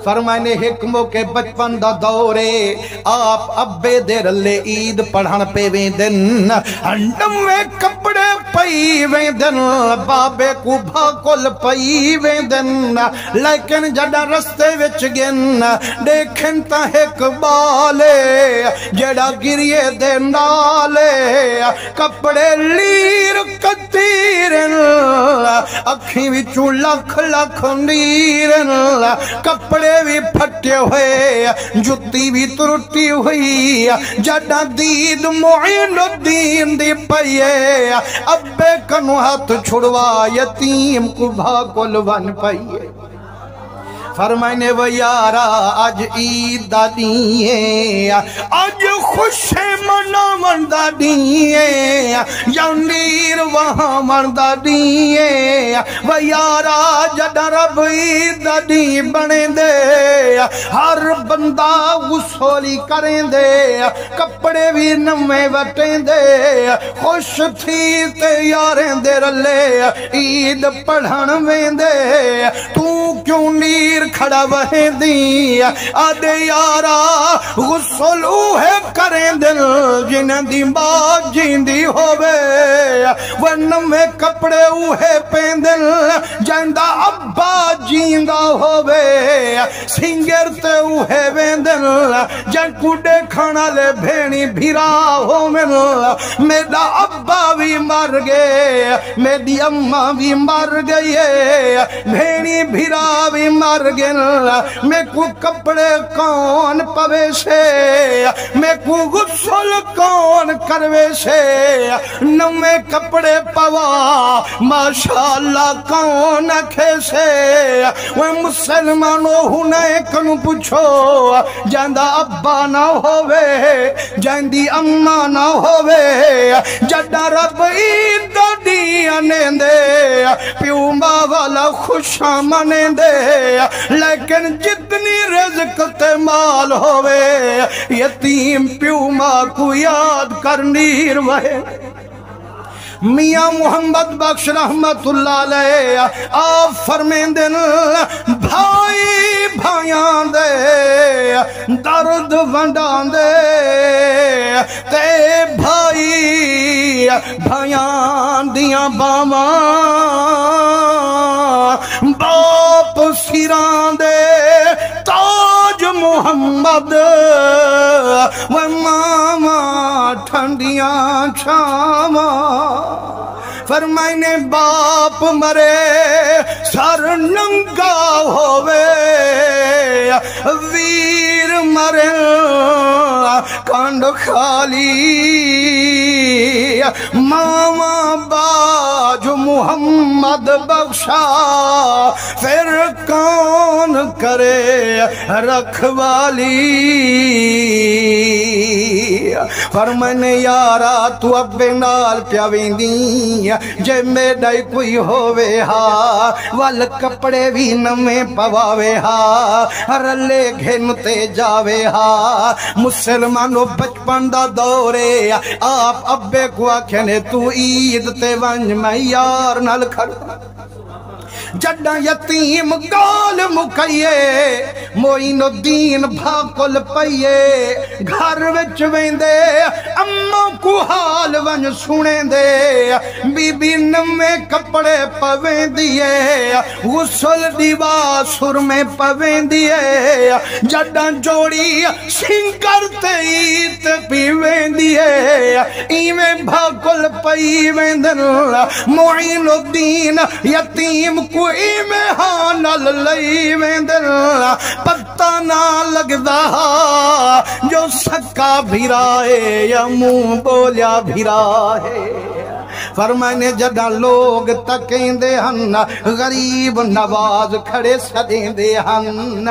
फरमाने हिक मौके बचपन दा दौरे आप अब्बे दे रले ईद पढ़न पे वेंदन नवे कपड़े पई वेंदन बाबे को भाकुल पई वेंदन लेकिन जड़ा रस्ते विच गिन देखन ता हिक बाले जड़ा गिरिए दे नाले कपड़े लीर कतीरन अखी विचों लख लख नीरन कपड़े भी फटे हुए जुत्ती भी तुरटी हुई जड़ा दीद मोइनुद्दीन दी पईए अब्बे कनु हाथ छुड़वा यतीम को भाकुल वन पईए फरमाने वो यारा अज ईद दा दी है अज खुशे मनावन दा दी है यंदीर वहां मन दा दी है वो यारा जद रब ईद दा दी बने दे हर बंदा गुस्सोली करें दे कपड़े भी नवे वटें दे खुश थी ते यारें दे रले ईद पढ़न वेंदे तू क्यों नीर खड़ा वहेंदी आदे यारा गुस्सल उहे करें दिल जिन्हां दी मां जींदी होवे वे नवे कपड़े उहे पेंदिल जांदा अब्बा जींदा होवे सिंगर ते उहे वेंदिल जं कुडे खाना ले भेणी भिरा होवन मेरा अब्बा भी मर गए मेरी अम्मा भी मर गई भेणी भिरा भी मर गए मैं को कपड़े कौन पवे से मैं को गुस्सल कौन करवे से नवे कपड़े पवा माशाअल्लाह कौन खेसे वो मुसलमानों हुने कनु पूछो जांदा अब्बा ना होवे जांदी अम्मा ना होवे जड़ा रब ईद दी आनेंदे प्यू मां वाला खुशा मनेंदे लेकिन जितनी रिज़्क़ ते माल होवे यतीम प्यू मां को याद करनीर वहे मियां मोहम्मद बख्श रहमतुल्लाह अलैह आप फरमेंदे भाई भाइयां दे दर्द वंडांदे ते भाई भाइयां दियां बावां बाप सिरां दे ताज मोहम्मद व मामा ठंडियां छावां फरमाइने बाप मरे सर नंगा होवे वीर मरे कंड खाली मामा बाज मोहम्मद बख्शा फिर कौन करे रखवाली फरमाने यारा तू अब्बे नाल प्या वेंदी जे मेरा कोई होवे हा वल कपड़े भी नवे पवावे हा रले घेन ते जावे हा मुसलमानो बचपन दा दौरे आप अब्बे को आखे तू ईद ते वंज मैं यार नाल खड़ जड़ा यतीम गाल मुकइए मोइनुद्दीन भाकुल पईए घर विच वेंदे अम्मा को हाल वन सुने दे बीबी नवे कपड़े पवेंदी है गुस्सल दीवा सुर में पवेंदी है जड़ा जोड़ी सिंगर ते ईत पीवेंदी है इवें भाकुल पई वेंदन मोइनुद्दीन यतीम कोई में हाँ नल लई वेंदन पता ना लगदा जो सक्का भिराए या मुंह बोलिया भिराए फरमाने जदा लोग तकेंदे हन गरीब नवाज खड़े सदेंदे हन।